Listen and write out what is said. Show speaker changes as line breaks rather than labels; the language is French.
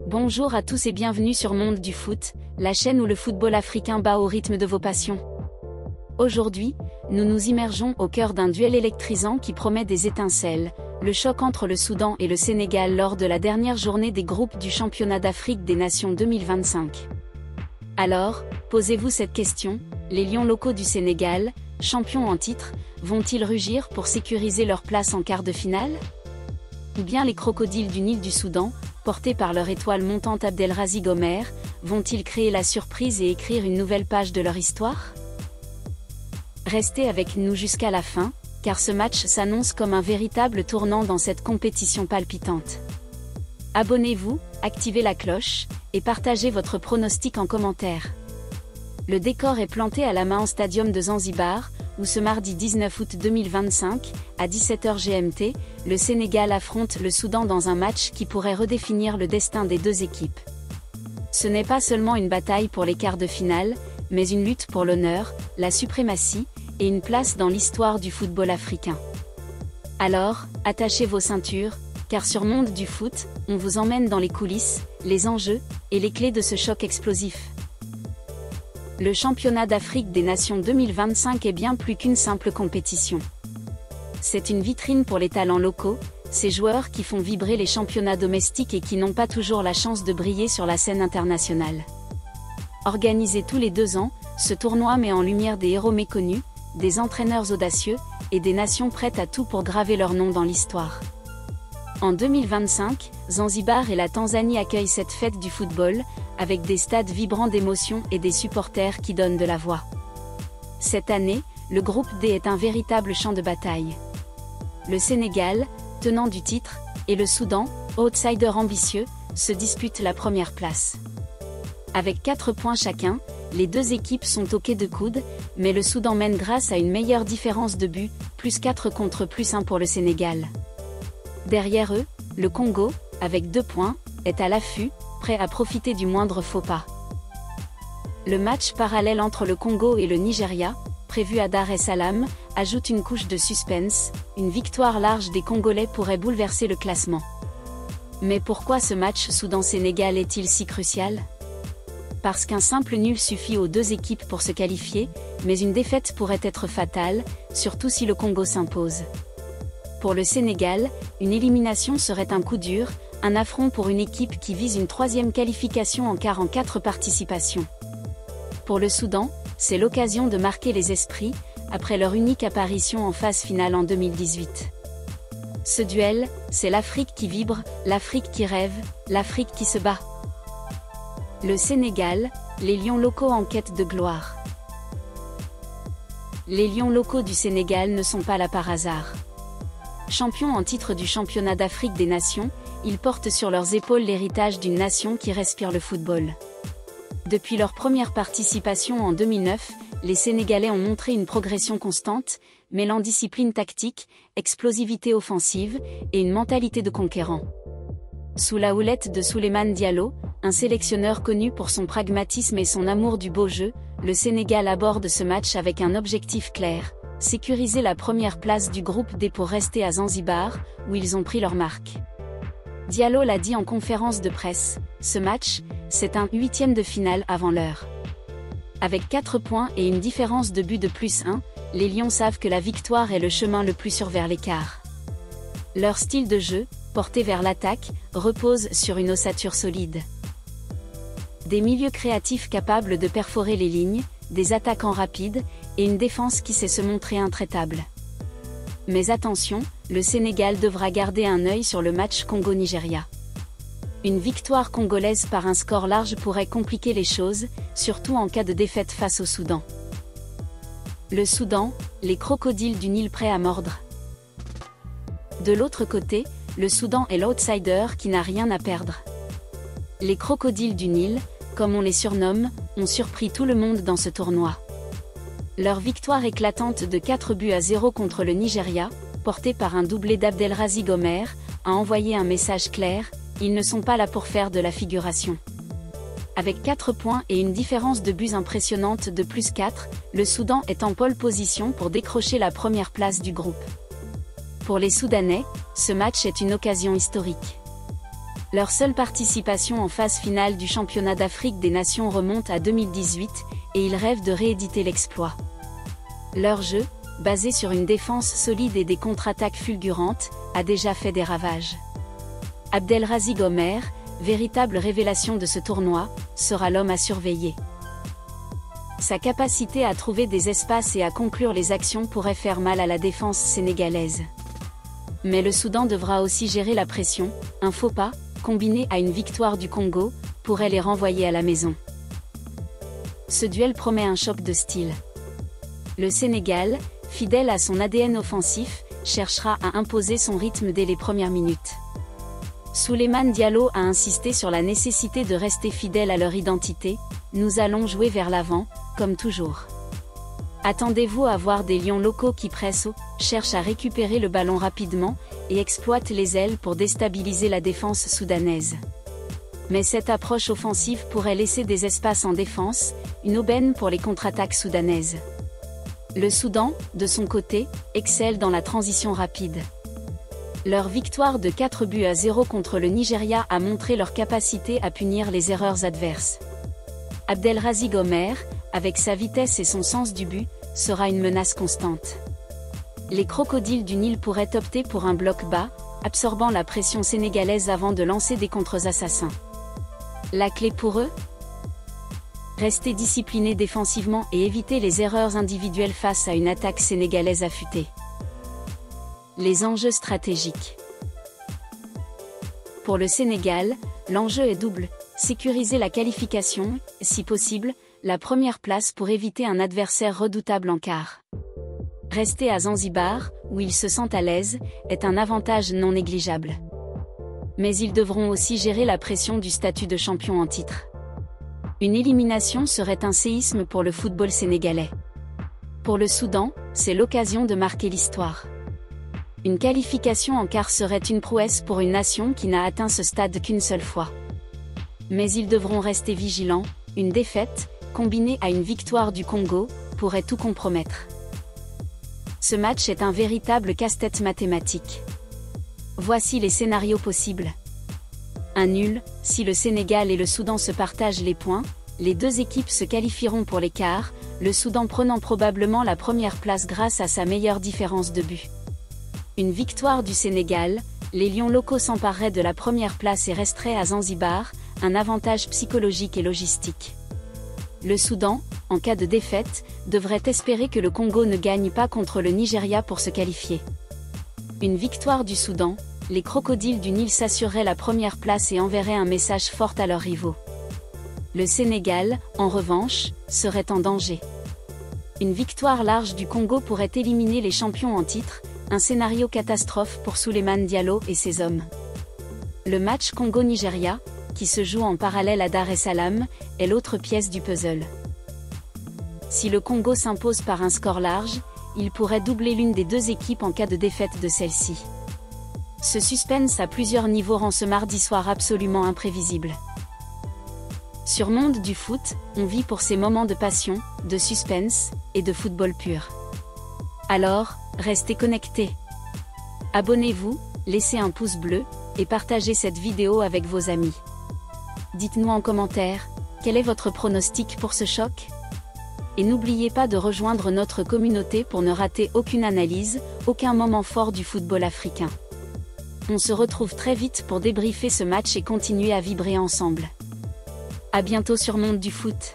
Bonjour à tous et bienvenue sur Monde du Foot, la chaîne où le football africain bat au rythme de vos passions. Aujourd'hui, nous nous immergeons au cœur d'un duel électrisant qui promet des étincelles, le choc entre le Soudan et le Sénégal lors de la dernière journée des groupes du Championnat d'Afrique des Nations 2025. Alors, posez-vous cette question, les lions locaux du Sénégal, champions en titre, vont-ils rugir pour sécuriser leur place en quart de finale? Ou bien les crocodiles du Nil du Soudan, portés par leur étoile montante Abdelrazi Gomer, vont-ils créer la surprise et écrire une nouvelle page de leur histoire? Restez avec nous jusqu'à la fin, car ce match s'annonce comme un véritable tournant dans cette compétition palpitante. Abonnez-vous, activez la cloche, et partagez votre pronostic en commentaire. Le décor est planté à la Mahan Stadium de Zanzibar, où ce mardi 19 août 2025, à 17h GMT, le Sénégal affronte le Soudan dans un match qui pourrait redéfinir le destin des deux équipes. Ce n'est pas seulement une bataille pour les quarts de finale, mais une lutte pour l'honneur, la suprématie, et une place dans l'histoire du football africain. Alors, attachez vos ceintures, car sur Monde du Foot, on vous emmène dans les coulisses, les enjeux, et les clés de ce choc explosif. Le Championnat d'Afrique des Nations 2025 est bien plus qu'une simple compétition. C'est une vitrine pour les talents locaux, ces joueurs qui font vibrer les championnats domestiques et qui n'ont pas toujours la chance de briller sur la scène internationale. Organisé tous les 2 ans, ce tournoi met en lumière des héros méconnus, des entraîneurs audacieux, et des nations prêtes à tout pour graver leur nom dans l'histoire. En 2025, Zanzibar et la Tanzanie accueillent cette fête du football, avec des stades vibrants d'émotions et des supporters qui donnent de la voix. Cette année, le groupe D est un véritable champ de bataille. Le Sénégal, tenant du titre, et le Soudan, outsider ambitieux, se disputent la première place. Avec 4 points chacun, les deux équipes sont au quai de coude, mais le Soudan mène grâce à une meilleure différence de but, +4 contre +1 pour le Sénégal. Derrière eux, le Congo, avec 2 points, est à l'affût, prêt à profiter du moindre faux pas. Le match parallèle entre le Congo et le Nigeria, prévu à Dar es Salaam, ajoute une couche de suspense, une victoire large des Congolais pourrait bouleverser le classement. Mais pourquoi ce match Soudan-Sénégal est-il si crucial? Parce qu'un simple nul suffit aux deux équipes pour se qualifier, mais une défaite pourrait être fatale, surtout si le Congo s'impose. Pour le Sénégal, une élimination serait un coup dur, un affront pour une équipe qui vise une 3e qualification en quart en 4 participations. Pour le Soudan, c'est l'occasion de marquer les esprits, après leur unique apparition en phase finale en 2018. Ce duel, c'est l'Afrique qui vibre, l'Afrique qui rêve, l'Afrique qui se bat. Le Sénégal, les lions locaux en quête de gloire. Les lions locaux du Sénégal ne sont pas là par hasard. Champions en titre du Championnat d'Afrique des Nations, ils portent sur leurs épaules l'héritage d'une nation qui respire le football. Depuis leur première participation en 2009, les Sénégalais ont montré une progression constante, mêlant discipline tactique, explosivité offensive, et une mentalité de conquérant. Sous la houlette de Souleymane Diallo, un sélectionneur connu pour son pragmatisme et son amour du beau jeu, le Sénégal aborde ce match avec un objectif clair: sécuriser la première place du groupe D pour rester à Zanzibar, où ils ont pris leur marque. Diallo l'a dit en conférence de presse, ce match, c'est un 8e de finale avant l'heure. Avec 4 points et une différence de but de +1, les Lions savent que la victoire est le chemin le plus sûr vers l'écart. Leur style de jeu, porté vers l'attaque, repose sur une ossature solide. Des milieux créatifs capables de perforer les lignes, des attaquants rapides, et une défense qui sait se montrer intraitable. Mais attention, le Sénégal devra garder un œil sur le match Congo-Nigeria. Une victoire congolaise par un score large pourrait compliquer les choses, surtout en cas de défaite face au Soudan. Le Soudan, les crocodiles du Nil prêts à mordre. De l'autre côté, le Soudan est l'outsider qui n'a rien à perdre. Les crocodiles du Nil, comme on les surnomme, ont surpris tout le monde dans ce tournoi. Leur victoire éclatante de 4-0 contre le Nigeria, portée par un doublé d'Abdelrazi Gomer, a envoyé un message clair: ils ne sont pas là pour faire de la figuration. Avec 4 points et une différence de buts impressionnante de +4, le Soudan est en pole position pour décrocher la première place du groupe. Pour les Soudanais, ce match est une occasion historique. Leur seule participation en phase finale du championnat d'Afrique des Nations remonte à 2018, et ils rêvent de rééditer l'exploit. Leur jeu, basé sur une défense solide et des contre-attaques fulgurantes, a déjà fait des ravages. Abdelrazig Omer, véritable révélation de ce tournoi, sera l'homme à surveiller. Sa capacité à trouver des espaces et à conclure les actions pourrait faire mal à la défense sénégalaise. Mais le Soudan devra aussi gérer la pression, un faux pas, combiné à une victoire du Congo, pourrait les renvoyer à la maison. Ce duel promet un choc de style. Le Sénégal, fidèle à son ADN offensif, cherchera à imposer son rythme dès les premières minutes. Souleymane Diallo a insisté sur la nécessité de rester fidèle à leur identité. Nous allons jouer vers l'avant, comme toujours. Attendez-vous à voir des lions locaux qui pressent, cherchent à récupérer le ballon rapidement, et exploitent les ailes pour déstabiliser la défense soudanaise. Mais cette approche offensive pourrait laisser des espaces en défense, une aubaine pour les contre-attaques soudanaises. Le Soudan, de son côté, excelle dans la transition rapide. Leur victoire de 4-0 contre le Nigeria a montré leur capacité à punir les erreurs adverses. Abdelrazig Omer, avec sa vitesse et son sens du but, sera une menace constante. Les crocodiles du Nil pourraient opter pour un bloc bas, absorbant la pression sénégalaise avant de lancer des contre-assassins. La clé pour eux ? Rester disciplinés défensivement et éviter les erreurs individuelles face à une attaque sénégalaise affûtée. Les enjeux stratégiques. Pour le Sénégal, l'enjeu est double, sécuriser la qualification, si possible, la première place pour éviter un adversaire redoutable en quart. Rester à Zanzibar, où ils se sentent à l'aise, est un avantage non négligeable. Mais ils devront aussi gérer la pression du statut de champion en titre. Une élimination serait un séisme pour le football sénégalais. Pour le Soudan, c'est l'occasion de marquer l'histoire. Une qualification en quart serait une prouesse pour une nation qui n'a atteint ce stade qu'une seule fois. Mais ils devront rester vigilants, une défaite, combinée à une victoire du Congo, pourrait tout compromettre. Ce match est un véritable casse-tête mathématique. Voici les scénarios possibles. Un nul, si le Sénégal et le Soudan se partagent les points, les deux équipes se qualifieront pour les quarts, le Soudan prenant probablement la première place grâce à sa meilleure différence de but. Une victoire du Sénégal, les lions locaux s'empareraient de la première place et resteraient à Zanzibar, un avantage psychologique et logistique. Le Soudan, en cas de défaite, devrait espérer que le Congo ne gagne pas contre le Nigeria pour se qualifier. Une victoire du Soudan, les crocodiles du Nil s'assureraient la première place et enverraient un message fort à leurs rivaux. Le Sénégal, en revanche, serait en danger. Une victoire large du Congo pourrait éliminer les champions en titre, un scénario catastrophe pour Souleymane Diallo et ses hommes. Le match Congo-Nigeria, qui se joue en parallèle à Dar es Salaam, est l'autre pièce du puzzle. Si le Congo s'impose par un score large, il pourrait doubler l'une des deux équipes en cas de défaite de celle-ci. Ce suspense à plusieurs niveaux rend ce mardi soir absolument imprévisible. Sur Monde du foot, on vit pour ces moments de passion, de suspense, et de football pur. Alors, restez connectés. Abonnez-vous, laissez un pouce bleu, et partagez cette vidéo avec vos amis. Dites-nous en commentaire, quel est votre pronostic pour ce choc ? Et n'oubliez pas de rejoindre notre communauté pour ne rater aucune analyse, aucun moment fort du football africain. On se retrouve très vite pour débriefer ce match et continuer à vibrer ensemble. À bientôt sur Monde du foot.